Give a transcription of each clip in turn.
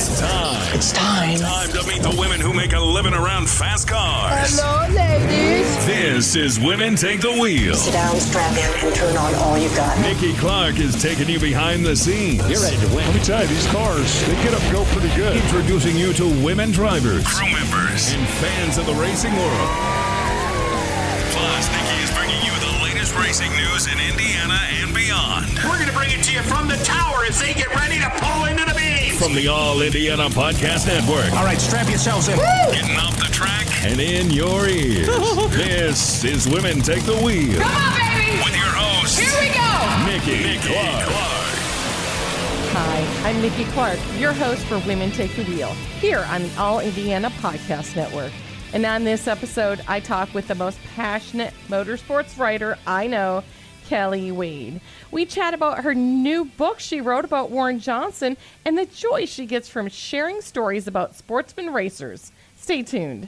It's time. It's time. Time to meet the women who make a living around fast cars. Hello, ladies. This is Women Take the Wheel. Sit down, strap in, and turn on all you got. Nikki Clark is taking you behind the scenes. You're ready to win. Let me tell you, these cars, they get up and go pretty good. Introducing you to women drivers, crew members, and fans of the racing world. Plus, Nikki is bringing you the latest racing news in Indiana and beyond. We're going to bring it to you from the tower as they get ready to pull into the beams. From the All Indiana Podcast Network. All right, strap yourselves in. Getting off the track and in your ears. This is Women Take the Wheel. Come on, baby. With your host, Here we go. Nikki Clark. Hi, I'm Nikki Clark, your host for Women Take the Wheel, here on the All Indiana Podcast Network. And on this episode, I talk with the most passionate motorsports writer I know, Kelly Wade. We chat about her new book she wrote about Warren Johnson and the joy she gets from sharing stories about sportsman racers. Stay tuned.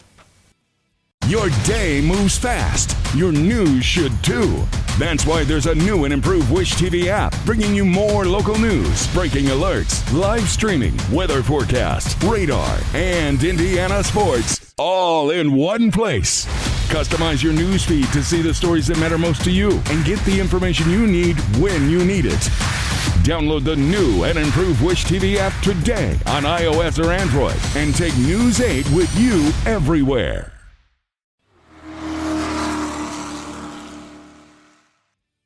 Your day moves fast. Your news should too. That's why there's a new and improved Wish TV app bringing you more local news, breaking alerts, live streaming, weather forecasts, radar, and Indiana sports all in one place. Customize your news feed to see the stories that matter most to you and get the information you need when you need it. Download the new and improved Wish TV app today on iOS or Android and take News 8 with you everywhere.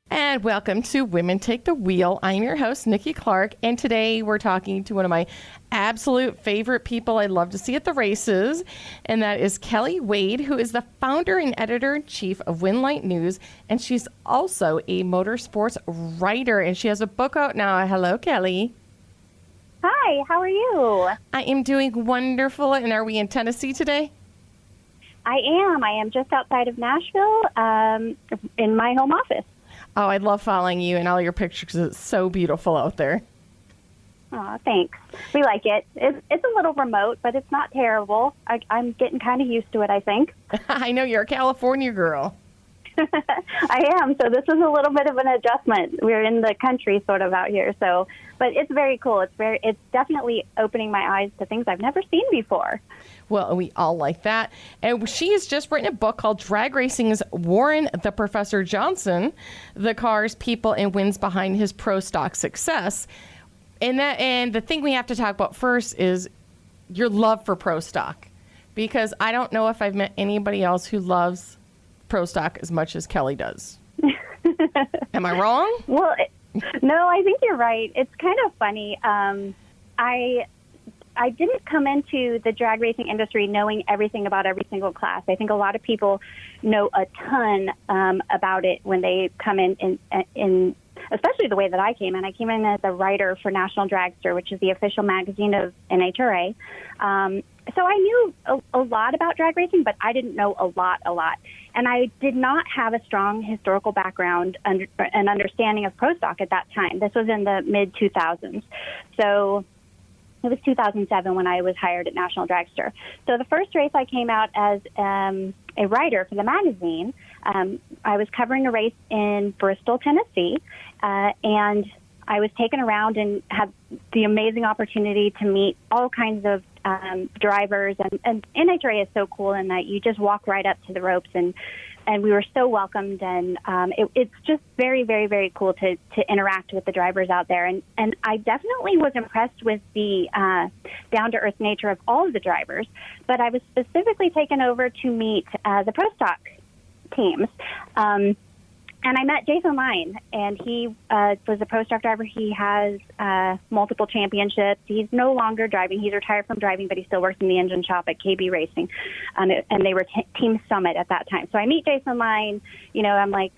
And welcome to Women Take the Wheel. I'm your host, Nikki Clark, and today we're talking to one of my absolute favorite people I love to see at the races, and that is Kelly Wade, who is the founder and editor-in-chief of Winlight News, and she's also a motorsports writer, and she has a book out now. Hello, Kelly. Hi, how are you? I am doing wonderful, and are we in Tennessee today? I am just outside of Nashville in my home office. Oh, I love following you and all your pictures because it's so beautiful out there. Oh, thanks. We like it. It's a little remote, but it's not terrible. I'm getting kind of used to it, I think. I know you're a California girl. I am. So this is a little bit of an adjustment. We're in the country sort of out here. So, but it's very cool. It's definitely opening my eyes to things I've never seen before. Well, we all like that. And she has just written a book called Drag Racing's Warren the Professor Johnson, the cars, people, and wins behind his pro stock success. And the thing we have to talk about first is your love for pro stock, because I don't know if I've met anybody else who loves pro stock as much as Kelly does. Am I wrong? Well, no, I think you're right. It's kind of funny. I didn't come into the drag racing industry knowing everything about every single class. I think a lot of people know a ton about it when they come in, especially the way that I came in. I came in as a writer for National Dragster, which is the official magazine of NHRA. So I knew a lot about drag racing, but I didn't know a lot. And I did not have a strong historical background and understanding of pro stock at that time. This was in the mid-2000s. So it was 2007 when I was hired at National Dragster. So the first race I came out as a writer for the magazine, I was covering a race in Bristol, Tennessee, and I was taken around and had the amazing opportunity to meet all kinds of drivers. And NHRA is so cool in that you just walk right up to the ropes, and we were so welcomed. And it's just very, very, very cool to interact with the drivers out there. And I definitely was impressed with the down-to-earth nature of all of the drivers. But I was specifically taken over to meet the pro stock teams. And I met Jason Line, and he was a pro stock driver. He has multiple championships. He's no longer driving. He's retired from driving, but he still works in the engine shop at KB Racing. And they were Team Summit at that time. So I meet Jason Line. You know, I'm like,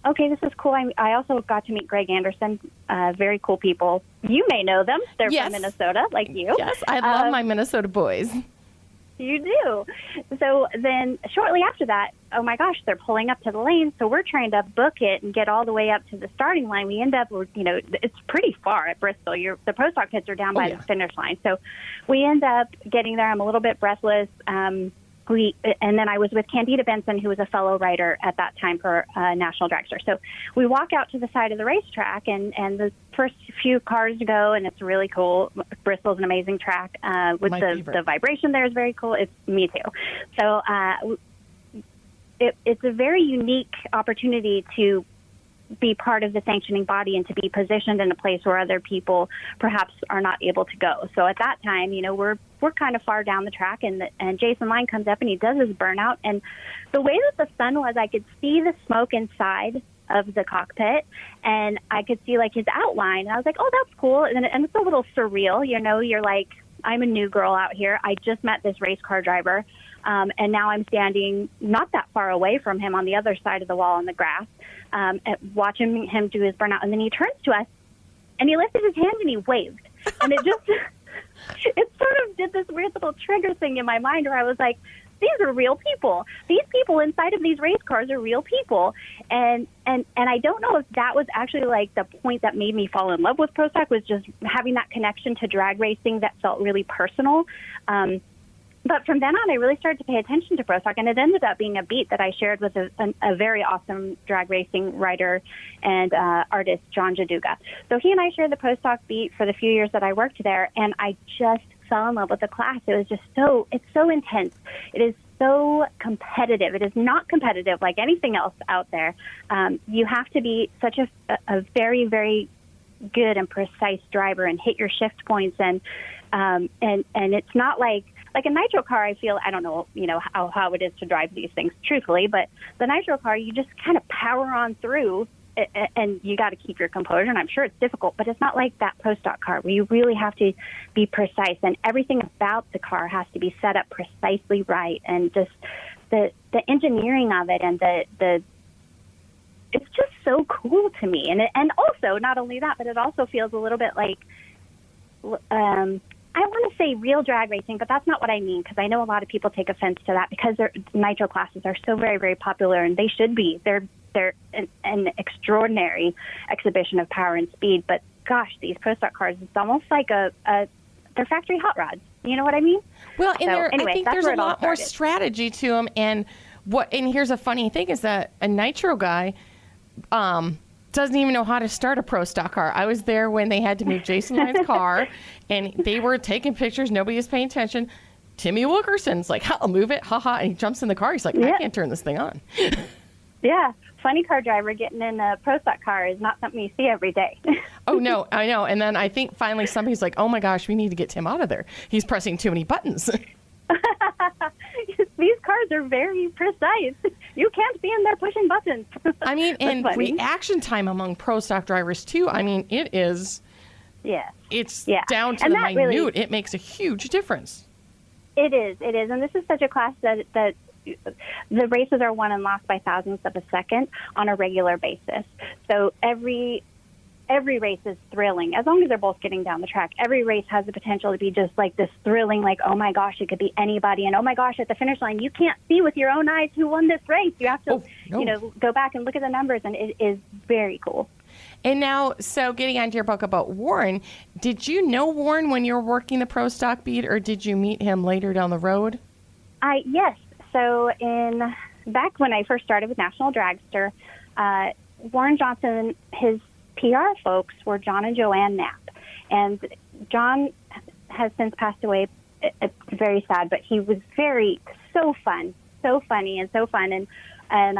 okay, this is cool. I also got to meet Greg Anderson. Very cool people. You may know them. They're Yes. from Minnesota, like you. Yes, I love my Minnesota boys. You do. So then shortly after that, oh my gosh, they're pulling up to the lane. So we're trying to book it and get all the way up to the starting line. We end up, it's pretty far at Bristol. The pro stock pits are down by the finish line. So we end up getting there. I'm a little bit breathless. and then I was with Candida Benson, who was a fellow writer at that time for National Dragster. So we walk out to the side of the racetrack, and the first few cars go, and it's really cool. Bristol's an amazing track. With the vibration there is very cool. It's me too. So it's a very unique opportunity to be part of the sanctioning body and to be positioned in a place where other people perhaps are not able to go. So at that time, we're kind of far down the track, and Jason Line comes up and he does his burnout. And the way that the sun was, I could see the smoke inside of the cockpit, and I could see like his outline. And I was like, oh, that's cool. And it's a little surreal. You're like, I'm a new girl out here. I just met this race car driver. And now I'm standing not that far away from him on the other side of the wall in the grass, watching him do his burnout. And then he turns to us, and he lifted his hand and he waved. And it sort of did this weird little trigger thing in my mind where I was like, these are real people. These people inside of these race cars are real people. And I don't know if that was actually like the point that made me fall in love with Pro Stock, was just having that connection to drag racing that felt really personal. But from then on, I really started to pay attention to Pro Stock, and it ended up being a beat that I shared with a very awesome drag racing writer and artist, John Jaduga. So he and I shared the Pro Stock beat for the few years that I worked there, and I just fell in love with the class. It was just it's so intense. It is so competitive. It is not competitive like anything else out there. You have to be such a very, very good and precise driver and hit your shift points, and it's not like a nitro car. I feel, I don't know, how it is to drive these things truthfully, but the nitro car, you just kind of power on through, and you got to keep your composure. And I'm sure it's difficult, but it's not like that Pro Stock car where you really have to be precise, and everything about the car has to be set up precisely right. And just the engineering of it, and the it's just so cool to me. And also, not only that, but it also feels a little bit like, I want to say real drag racing, but that's not what I mean, because I know a lot of people take offense to that because nitro classes are so very, very popular, and they should be. They're an extraordinary exhibition of power and speed. But gosh, these Pro Stock cars, it's almost like they're factory hot rods. You know what I mean? Well, and anyway, I think there's a lot more strategy to them. And here's a funny thing is that a nitro guy doesn't even know how to start a Pro Stock car. I was there when they had to move Jason Lyne's car, and they were taking pictures. Nobody was paying attention. Timmy Wilkerson's like, I'll move it, haha, and he jumps in the car. He's like, I can't turn this thing on. Yeah, funny car driver getting in a Pro Stock car is not something you see every day. Oh, no, I know. And then I think finally somebody's like, oh, my gosh, we need to get Tim out of there. He's pressing too many buttons. These cars are very precise. You can't be in there pushing buttons. I mean, and reaction time among Pro Stock drivers, too. I mean, it is. Yeah. It's down to the minute. Really, it makes a huge difference. It is. And this is such a class that the races are won and lost by thousandths of a second on a regular basis. So every race is thrilling, as long as they're both getting down the track. Every race has the potential to be just like this thrilling, like, oh my gosh, it could be anybody. And oh my gosh, at the finish line, you can't see with your own eyes who won this race. You have to, go back and look at the numbers, and it is very cool. And now, so getting onto your book about Warren, did you know Warren when you were working the Pro Stock beat, or did you meet him later down the road? Yes. So back when I first started with National Dragster, Warren Johnson, his PR folks were John and Joanne Knapp. And John has since passed away. It's very sad, but he was so fun, so funny, and so fun. And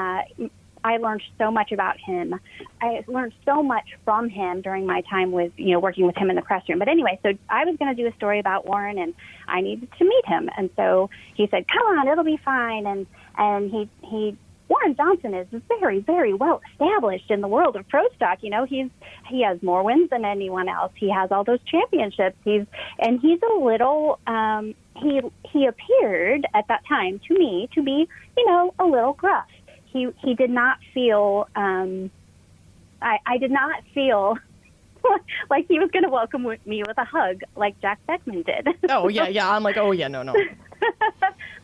I learned so much about him. I learned so much from him during my time with, working with him in the press room. But anyway, so I was going to do a story about Warren, and I needed to meet him. And so he said, come on, it'll be fine. And he Warren Johnson is very, very well established in the world of Pro Stock. He has more wins than anyone else. He has all those championships. He's a little, he appeared at that time to me to be, a little gruff. He did not feel, I did not feel like he was going to welcome me with a hug like Jack Beckman did. Oh, yeah. I'm like, oh, yeah, no.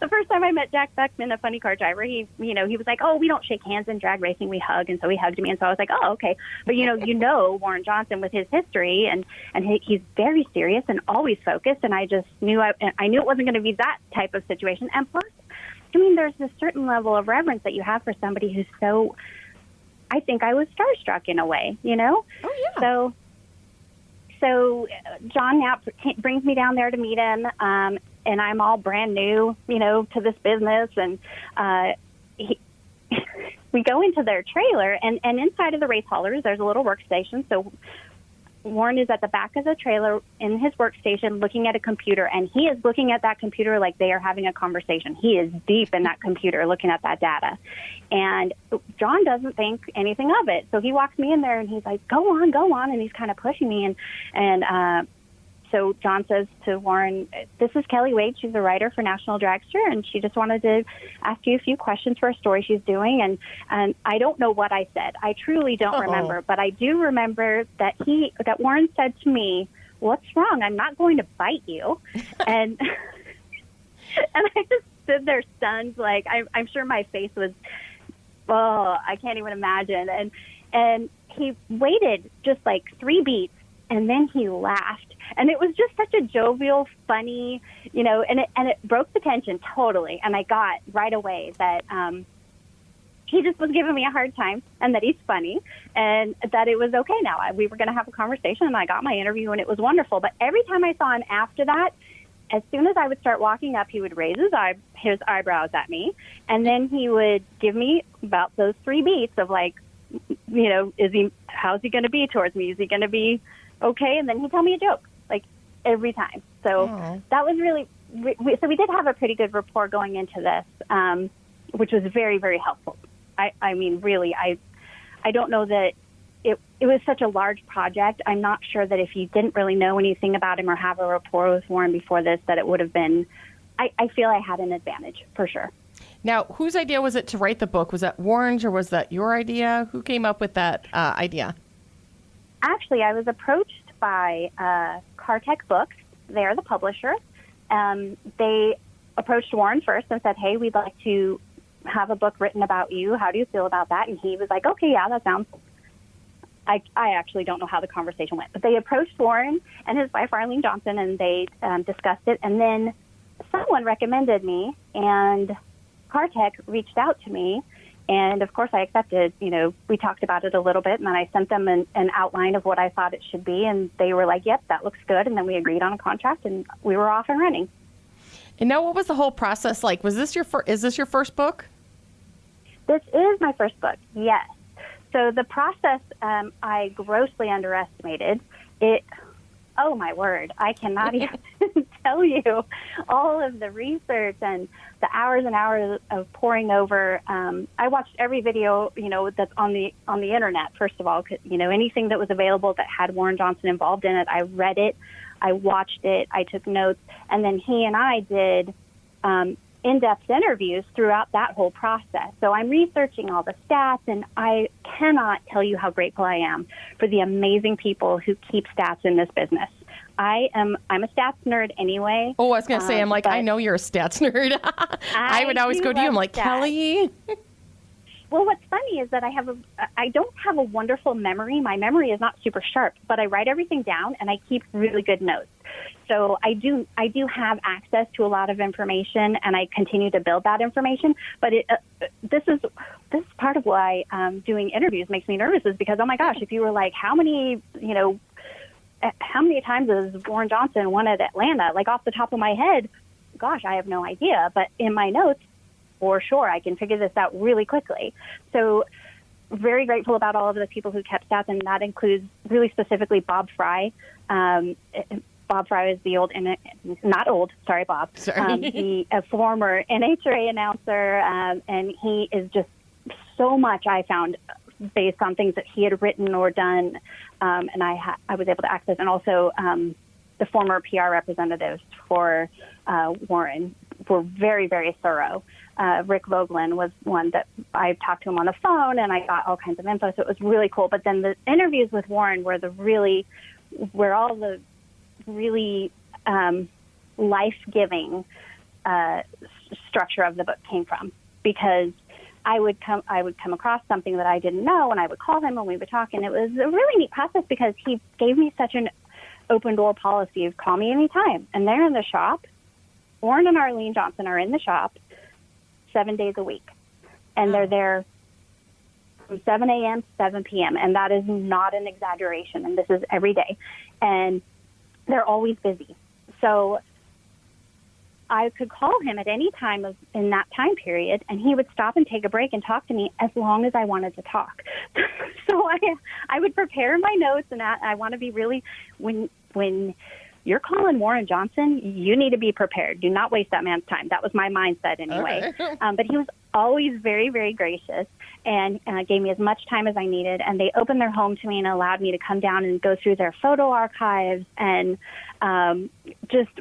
The first time I met Jack Beckman, a funny car driver, he was like, oh, we don't shake hands in drag racing, we hug. And so he hugged me. And so I was like, oh, okay. But, Warren Johnson with his history, and he's very serious and always focused. And I just knew I knew it wasn't going to be that type of situation. And plus, I mean, there's a certain level of reverence that you have for somebody who's so, I think I was starstruck in a way, you know? Oh, yeah. So John now brings me down there to meet him, and I'm all brand new, you know, to this business. And we go into their trailer, and inside of the race haulers, there's a little workstation. So Warren is at the back of the trailer in his workstation looking at a computer, and he is looking at that computer like they are having a conversation. He is deep in that computer looking at that data. And John doesn't think anything of it. So he walks me in there, and he's like, go on, and he's kind of pushing me. And so John says to Warren, this is Kelly Wade. She's a writer for National Dragster, and she just wanted to ask you a few questions for a story she's doing. And I don't know what I said. I truly don't remember, but I do remember that Warren said to me, what's wrong? I'm not going to bite you. and I just stood there stunned. Like, I'm sure my face was, I can't even imagine. And he waited just like 3 beats, and then he laughed. And it was just such a jovial, funny, you know, and it broke the tension totally. And I got right away that he just was giving me a hard time, and that he's funny, and that it was okay now. We were going to have a conversation, and I got my interview, and it was wonderful. But every time I saw him after that, as soon as I would start walking up, he would raise his eyebrows at me, and then he would give me about those 3 beats of like, you know, how's he going to be towards me? Is he going to be okay? And then he'd tell me a joke, like every time. So that was really, so we did have a pretty good rapport going into this, which was very, very helpful. I mean, really, I don't know that it was such a large project. I'm not sure that if you didn't really know anything about him or have a rapport with Warren before this, that it would have been, I feel I had an advantage for sure. Now, whose idea was it to write the book? Was that Warren's, or was that your idea? Who came up with that idea? Actually, I was approached by Cartech Books. They're the publisher. They approached Warren first and said, hey, we'd like to have a book written about you. How do you feel about that? And he was like, okay, yeah, that sounds... I actually don't know how the conversation went, but they approached Warren and his wife, Arlene Johnson, and they discussed it. And then someone recommended me, and Cartech reached out to me. And, of course, I accepted. You know, we talked about it a little bit, and then I sent them an outline of what I thought it should be, and they were like, yep, that looks good. And then we agreed on a contract, and we were off and running. And now, what was the whole process like? Was this is this your first book? This is my first book, yes. So the process, I grossly underestimated it. Oh, my word. I cannot even tell you all of the research and the hours and hours of poring over. I watched every video, you know, that's on the internet, first of all. You know, anything that was available that had Warren Johnson involved in it, I read it, I watched it, I took notes, and then he and I did in-depth interviews throughout that whole process. So I'm researching all the stats, and I cannot tell you how grateful I am for the amazing people who keep stats in this business. I'm a stats nerd anyway. Oh, I was going to say, I'm like, I know you're a stats nerd. I would always go to you. I'm like, stats. Kelly. Well, what's funny is that I don't have a wonderful memory. My memory is not super sharp, but I write everything down, and I keep really good notes. So I do have access to a lot of information, and I continue to build that information. But this is part of why doing interviews makes me nervous, is because, oh my gosh, if you were like, how many times has Warren Johnson won at Atlanta? Like, off the top of my head, gosh, I have no idea. But in my notes, for sure, I can figure this out really quickly. So very grateful about all of the people who kept stats, and that includes really specifically Bob Fry. Bob Fry is the former NHRA announcer, and he is just so much, I found, based on things that he had written or done, and I was able to access, and also the former PR representatives for Warren were very, very thorough. Rick Vogelin was one that I talked to him on the phone, and I got all kinds of info, so it was really cool. But then the interviews with Warren were where all the really life-giving structure of the book came from, because I would come across something that I didn't know, and I would call him and we would talk, and it was a really neat process because he gave me such an open door policy of call me anytime. And they're in the shop. Warren and Arlene Johnson are in the shop. 7 days a week. And they're there from 7 a.m. to 7 p.m. And that is not an exaggeration. And this is every day. And they're always busy. So I could call him at any time in that time period, and he would stop and take a break and talk to me as long as I wanted to talk. So I would prepare my notes, and I want to be really, when you're calling Warren Johnson, you need to be prepared. Do not waste that man's time. That was my mindset anyway. Okay. But he was always very, very gracious and gave me as much time as I needed. And they opened their home to me and allowed me to come down and go through their photo archives. And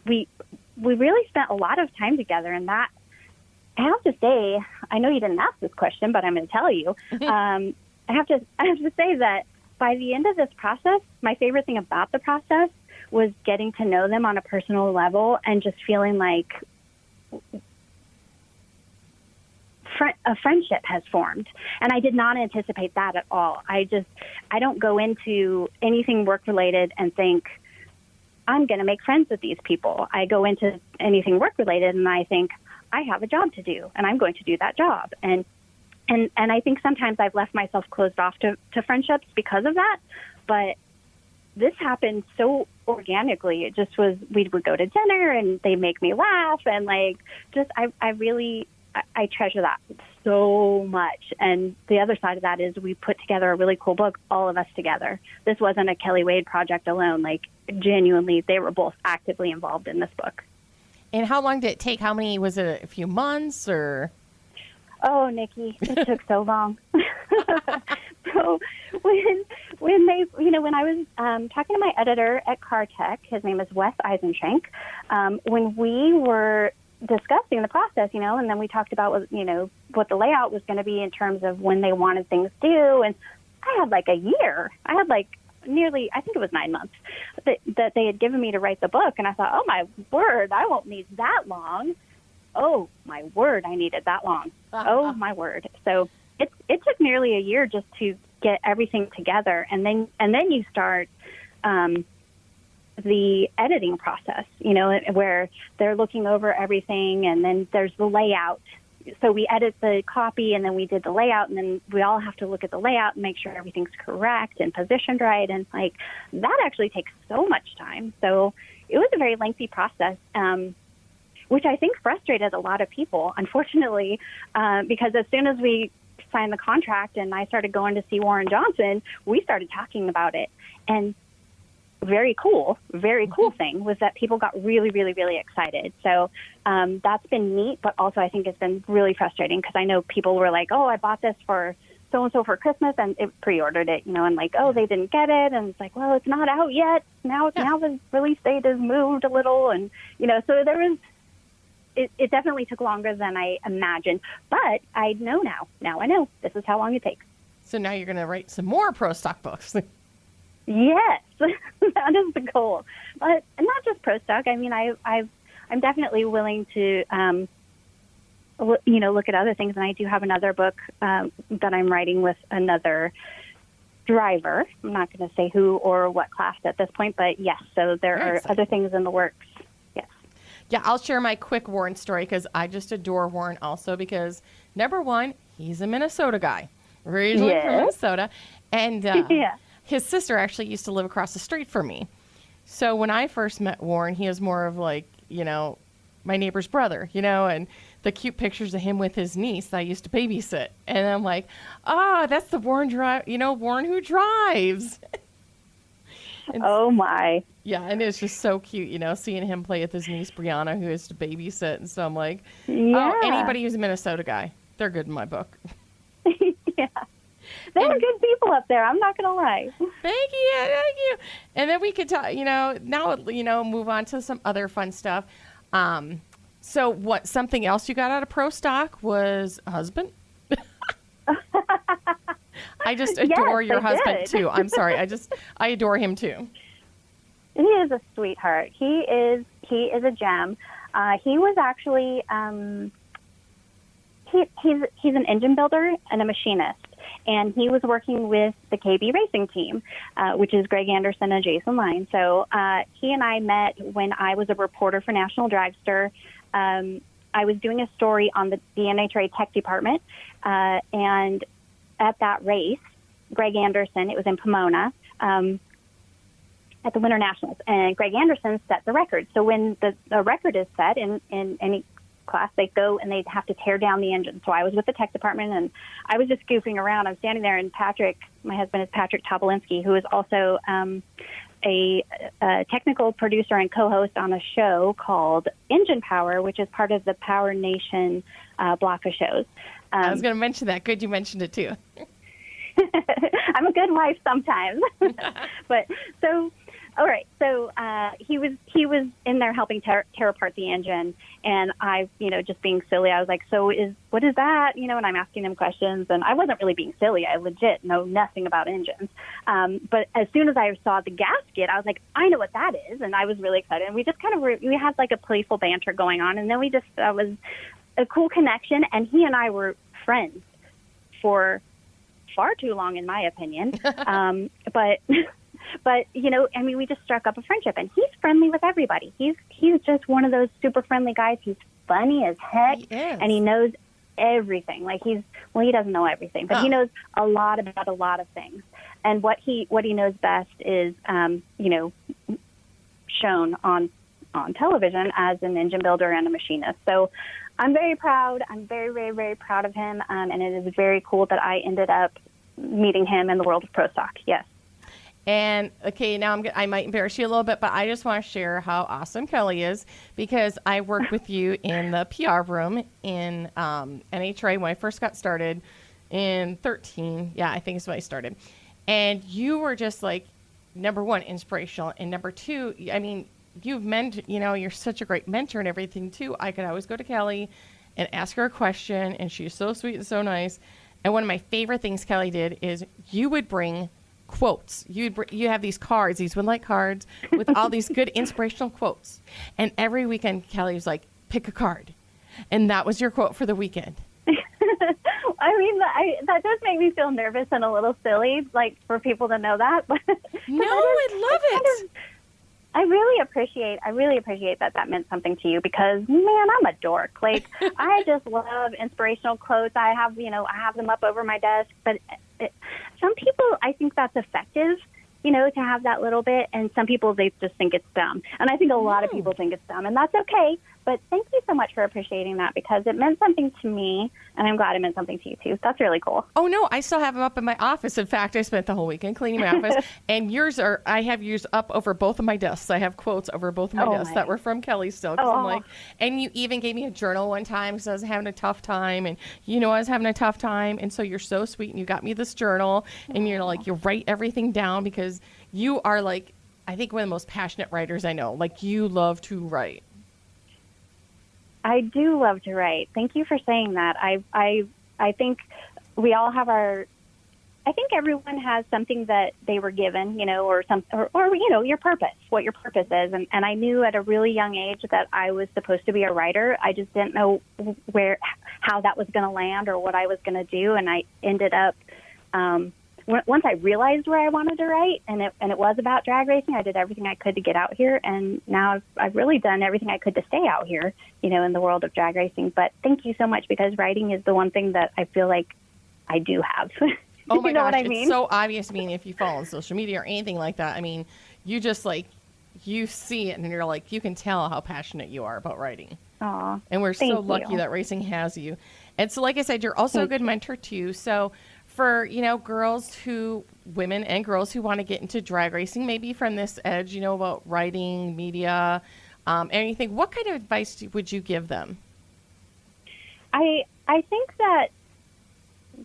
we really spent a lot of time together. And that, I have to say, I know you didn't ask this question, but I'm going to tell you. I have to say that by the end of this process, my favorite thing about the process was getting to know them on a personal level and just feeling like a friendship has formed. And I did not anticipate that at all. I don't go into anything work-related and think, I'm going to make friends with these people. I go into anything work-related and I think, I have a job to do, and I'm going to do that job. And I think sometimes I've left myself closed off to friendships because of that. But this happened so organically. It just was, we would go to dinner and they make me laugh. And like, just, I treasure that so much. And the other side of that is we put together a really cool book, all of us together. This wasn't a Kelly Wade project alone. Like, genuinely, they were both actively involved in this book. And how long did it take? How many, was it a few months or? Oh, Nikki, it took so long. So when I was talking to my editor at CarTech, his name is Wes Eisenschenk, when we were discussing the process, and then we talked about what the layout was going to be in terms of when they wanted things due, and I had like a year. I had like nearly, I think it was 9 months that they had given me to write the book, and I thought, oh my word, I won't need that long. Oh my word, I needed that long. Oh my word. So it took nearly a year just to get everything together, and then you start the editing process, where they're looking over everything, and then there's the layout. So we edit the copy, and then we did the layout, and then we all have to look at the layout and make sure everything's correct and positioned right, and like that actually takes so much time. So it was a very lengthy process, which I think frustrated a lot of people, unfortunately, because as soon as we signed the contract and I started going to see Warren Johnson, we started talking about it. And very cool thing was that people got really, really, really excited. So that's been neat, but also I think it's been really frustrating because I know people were like, oh, I bought this for so-and-so for Christmas, and it pre-ordered it, and like, oh, they didn't get it. And it's like, well, it's not out yet. Now the release date has moved a little. And, so there was, it definitely took longer than I imagined, but I know now. Now I know this is how long it takes. So now you're going to write some more pro stock books. Yes, that is the goal. But not just pro stock. I mean, I'm definitely willing to, look at other things. And I do have another book that I'm writing with another driver. I'm not going to say who or what class at this point, but yes. So there are other things in the works. Yes. Yeah, I'll share my quick Warren story because I just adore Warren also because, number one, he's a Minnesota guy, originally from Minnesota. And his sister actually used to live across the street from me. So when I first met Warren, he was more of like, my neighbor's brother, and the cute pictures of him with his niece that I used to babysit. And I'm like, that's the Warren Warren who drives. Oh my. Yeah, and it's just so cute, seeing him play with his niece Brianna, who is to babysit. And so I'm like, oh, anybody who's a Minnesota guy, they're good in my book. Yeah. There are good people up there. I'm not going to lie. Thank you. And then we could talk, now, move on to some other fun stuff. So something else you got out of pro stock was a husband? I just adore your husband too. I'm sorry. I adore him too. He is a sweetheart. He is a gem. He was actually, he's an engine builder and a machinist. And he was working with the KB racing team, which is Greg Anderson and Jason Line. So he and I met when I was a reporter for National Dragster. I I was doing a story on the NHRA tech department, and at that race, Greg Anderson, it was in Pomona, at the Winter Nationals, and Greg Anderson set the record. So when the record is set in any class, they go and they have to tear down the engine. So I was with the tech department, and I was just goofing around. I'm standing there, and Patrick, my husband is Patrick Topolinski, who is also a technical producer and co-host on a show called Engine Power, which is part of the Power Nation block of shows. I was going to mention that. Good, you mentioned it too. I'm a good wife sometimes. But so, all right. So he was in there helping tear apart the engine, and I, just being silly, I was like, what is that? And I'm asking him questions, and I wasn't really being silly. I legit know nothing about engines. But as soon as I saw the gasket, I was like, I know what that is, and I was really excited. And we just kind of we had like a playful banter going on, and then we just was a cool connection, and he and I were friends for far too long, in my opinion. But we just struck up a friendship, and he's friendly with everybody. He's just one of those super friendly guys. He's funny as heck, and he knows everything. Like he doesn't know everything, but he knows a lot about a lot of things. And what he knows best is, shown on television as an engine builder and a machinist. So I'm very proud. I'm very, very, very proud of him. And it is very cool that I ended up meeting him in the world of pro stock. Yes. And okay, now I might embarrass you a little bit, but I just want to share how awesome Kelly is, because I worked with you in the PR room in NHRA when I first got started in 13. Yeah, I think is when I started. And you were just like, number one, inspirational. And number two, I mean, you're such a great mentor and everything too. I could always go to Kelly and ask her a question, and she's so sweet and so nice. And one of my favorite things Kelly did is you would bring quotes. You have these cards, these Winlight cards with all these good inspirational quotes. And every weekend, Kelly was like, pick a card. And that was your quote for the weekend. I mean, that does make me feel nervous and a little silly, like for people to know that. But no, I love it. I really appreciate that meant something to you, because, man, I'm a dork. Like, I just love inspirational quotes. I have them up over my desk. But some people, I think that's effective, to have that little bit. And some people, they just think it's dumb. And I think a lot of people think it's dumb. And that's okay. But thank you so much for appreciating that, because it meant something to me, and I'm glad it meant something to you, too. That's really cool. Oh, no, I still have them up in my office. In fact, I spent the whole weekend cleaning my office. And I have yours up over both of my desks. I have quotes over both of my desks that were from Kelly still. I'm like, and you even gave me a journal one time because I was having a tough time. And I was having a tough time. And so you're so sweet, and you got me this journal. And you're like, you write everything down, because you are like, I think one of the most passionate writers I know. Like, you love to write. I do love to write. Thank you for saying that. I think we all have I think everyone has something that they were given, or your purpose, what your purpose is. And I knew at a really young age that I was supposed to be a writer. I just didn't know how that was going to land or what I was going to do. And I ended up, once I realized where I wanted to write, and it was about drag racing, I did everything I could to get out here, and now I've really done everything I could to stay out here, in the world of drag racing. But thank you so much, because writing is the one thing that I feel like I do have. Oh my you know gosh, what I mean? It's so obvious. I mean, if you follow on social media or anything like that, I mean, you just you see it, and you're like, you can tell how passionate you are about writing. Aw, and we're so lucky you. that racing has you. And so, like I said, you're also a good mentor too. So for, women and girls who want to get into drag racing, maybe from this edge, about writing, media, anything, what kind of advice would you give them? I think that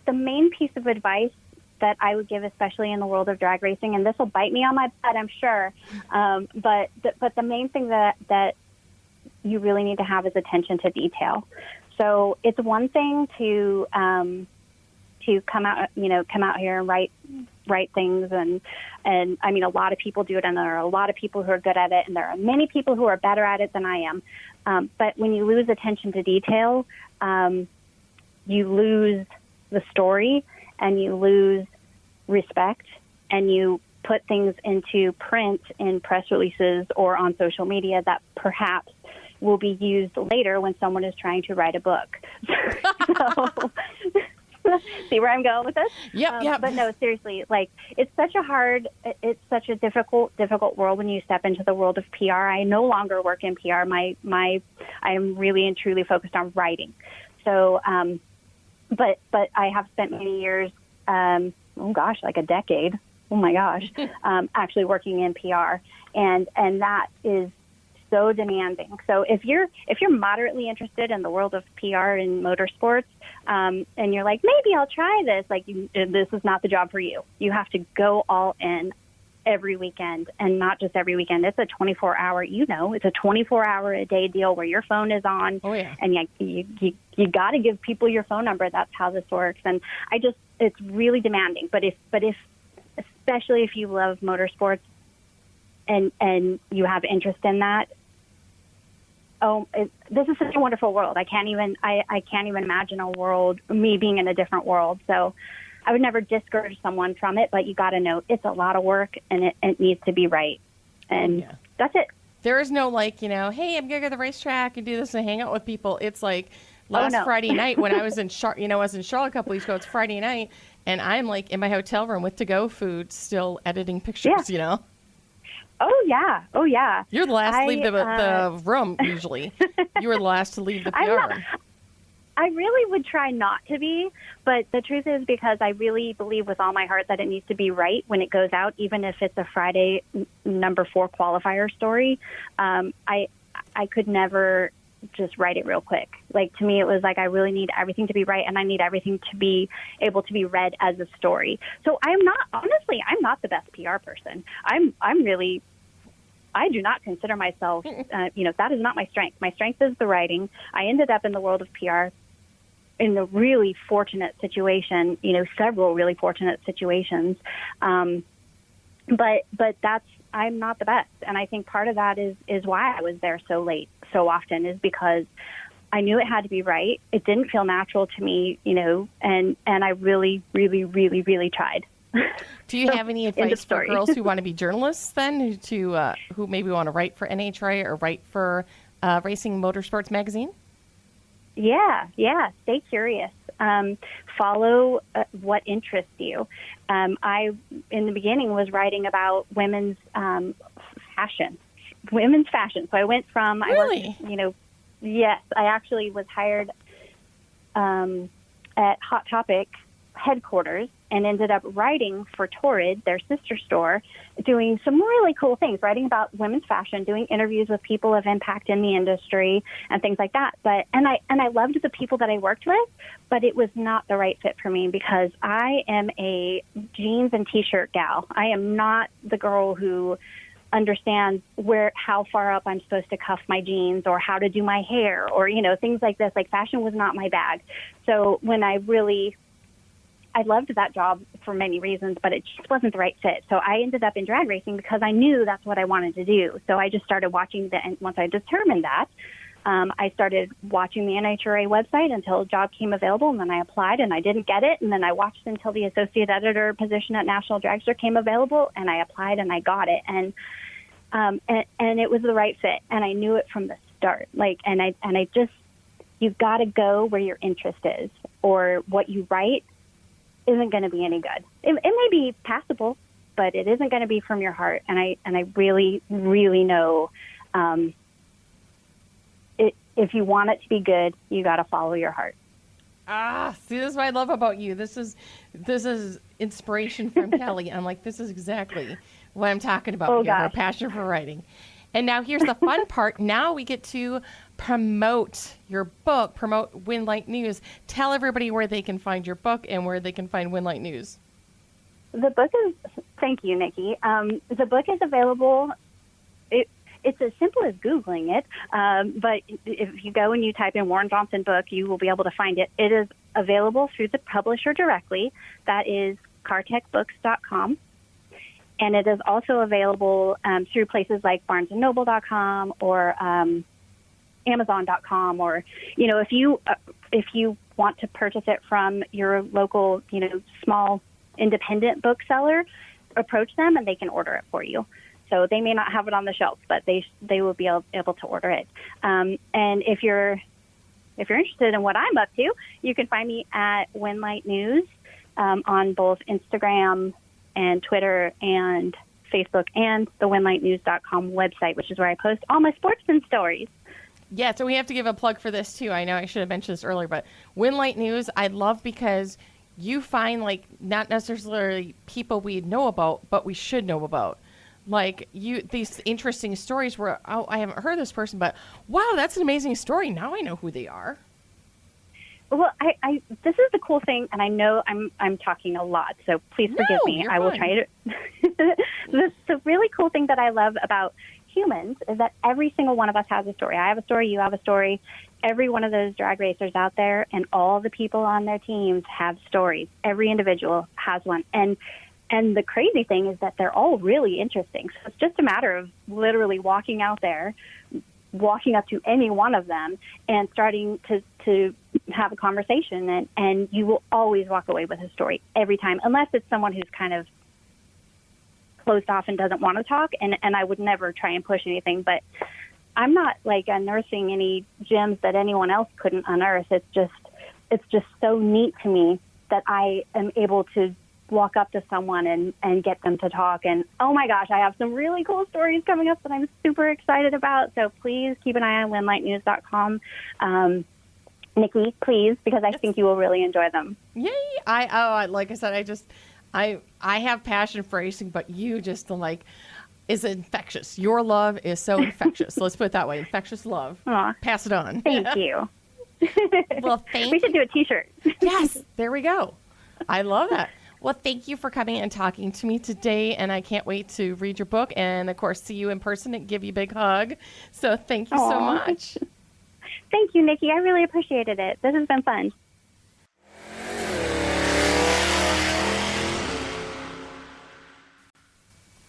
the main piece of advice that I would give, especially in the world of drag racing, and this will bite me on my butt, I'm sure, but the main thing that you really need to have is attention to detail. So it's one thing to come out here and write things, and I mean, a lot of people do it, and there are a lot of people who are good at it, and there are many people who are better at it than I am. But when you lose attention to detail, you lose the story, and you lose respect, and you put things into print in press releases or on social media that perhaps will be used later when someone is trying to write a book. So, see where I'm going with this? Yep. But no, seriously, like it's such a difficult world when you step into the world of PR. I no longer work in PR. I am really and truly focused on writing. So, but I have spent many years, like a decade. Oh my gosh, actually working in PR, and that is so demanding. So if you're moderately interested in the world of PR and motorsports, and you're like, maybe I'll try this, this is not the job for you. You have to go all in every weekend, and not just every weekend. It's a 24-hour, it's a 24-hour a day deal where your phone is on. Oh yeah. And you got to give people your phone number. That's how this works. And it's really demanding. But if especially if you love motorsports and you have interest in that, this is such a wonderful world. I can't even imagine me being in a different world. So I would never discourage someone from it, but you got to know it's a lot of work and it needs to be right. And that's it. There is no hey, I'm going to go to the racetrack and do this and hang out with people. It's like last Friday night when I was in Charlotte a couple weeks ago. It's Friday night, and I'm like in my hotel room with to-go food, still editing pictures, Oh, yeah. You're the last to leave the room, usually. You were the last to leave the PR. I really would try not to be, but the truth is because I really believe with all my heart that it needs to be right when it goes out, even if it's a Friday number 4 qualifier story. I could never just write it real quick. Like, to me, it was like I really need everything to be right, and I need everything to be able to be read as a story. So I'm not the best PR person. I do not consider myself, that is not my strength. My strength is the writing. I ended up in the world of PR in a really fortunate situation, several really fortunate situations. But I'm not the best. And I think part of that is why I was there so late, so often, is because I knew it had to be right. It didn't feel natural to me, and I really, really, really, really tried. Do you have any advice for girls who want to be journalists then, who maybe want to write for NHRA or write for Racing Motorsports magazine? Yeah. Stay curious. Follow what interests you. I, in the beginning, was writing about women's fashion. So I went from, Really? Yes, I actually was hired at Hot Topic headquarters and ended up writing for Torrid, their sister store, doing some really cool things, writing about women's fashion, doing interviews with people of impact in the industry and things like that. But I loved the people that I worked with, but it was not the right fit for me because I am a jeans and t-shirt gal. I am not the girl who understands how far up I'm supposed to cuff my jeans or how to do my hair or, things like this. Like, fashion was not my bag. So when I loved that job for many reasons, but it just wasn't the right fit. So I ended up in drag racing because I knew that's what I wanted to do. So I just started watching and once I determined that, I started watching the NHRA website until a job came available, and then I applied and I didn't get it. And then I watched until the associate editor position at National Dragster came available, and I applied and I got it. And it was the right fit. And I knew it from the start. You've got to go where your interest is, or what you write isn't going to be any good. It may be passable, but it isn't going to be from your heart. And I really, really know if you want it to be good, you got to follow your heart. See, this is what I love about you. This is inspiration from Kelly. I'm like, this is exactly what I'm talking about here, her passion for writing. And now here's the fun part. Now we get to promote your book, promote Winlight News. Tell everybody where they can find your book and where they can find Winlight News. The book is, thank you, Nikki. The book is available. It's as simple as Googling it, but if you go and you type in Warren Johnson book, you will be able to find it. It is available through the publisher directly. That is cartechbooks.com. And it is also available through places like barnesandnoble.com or Amazon.com, or, if you want to purchase it from your local, small independent bookseller, approach them and they can order it for you. so they may not have it on the shelf, but they will be able to order it. And if you're interested in what I'm up to, you can find me at Winlight News on both Instagram and Twitter and Facebook, and the winlightnews.com website, which is where I post all my sportsman stories. Yeah, so we have to give a plug for this too. I know I should have mentioned this earlier, but Winlight News I love because you find like not necessarily people we know about, but we should know about. Like these interesting stories where, oh, I haven't heard this person, but wow, that's an amazing story. Now I know who they are. Well, I this is the cool thing, and I know I'm talking a lot, so please forgive me. I will try to. The really cool thing that I love about humans is that every single one of us has a story. I have a story. You have a story. Every one of those drag racers out there, and all the people on their teams have stories. Every individual has one, and the crazy thing is that they're all really interesting. So it's just a matter of literally walking out there, walking up to any one of them, and starting to have a conversation, and you will always walk away with a story every time, unless it's someone who's kind of closed off and doesn't want to talk, and I would never try and push anything, but I'm not like unearthing any gems that anyone else couldn't unearth. It's just so neat to me that I am able to walk up to someone and get them to talk, and oh my gosh, I have some really cool stories coming up that I'm super excited about, so please keep an eye on winlightnews.com. Nikki, please, because I think you will really enjoy them. Yay! Like I said, I have passion for racing, but you just like is infectious. Your love is so infectious. Let's put it that way. Infectious love. Aw, pass it on. Thank you. Well, we should do a T-shirt. Yes, there we go. I love that. Well, thank you for coming and talking to me today, and I can't wait to read your book and, of course, see you in person and give you a big hug. So thank you so much. Thank you, Nikki. I really appreciated it. This has been fun.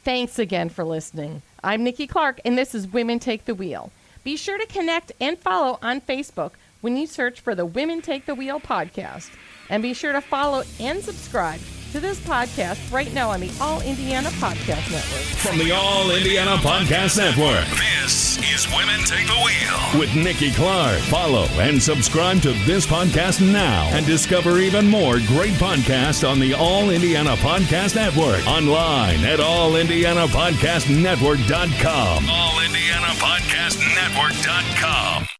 Thanks again for listening. I'm Nikki Clark, and this is Women Take the Wheel. Be sure to connect and follow on Facebook when you search for the Women Take the Wheel podcast. And be sure to follow and subscribe to this podcast right now on the All Indiana Podcast Network. From the All Indiana Podcast Network, This is Women Take the Wheel. with Nikki Clark. Follow and subscribe to this podcast now and discover even more great podcasts on the All Indiana Podcast Network. Online at allindianapodcastnetwork.com. AllIndianaPodcastNetwork.com.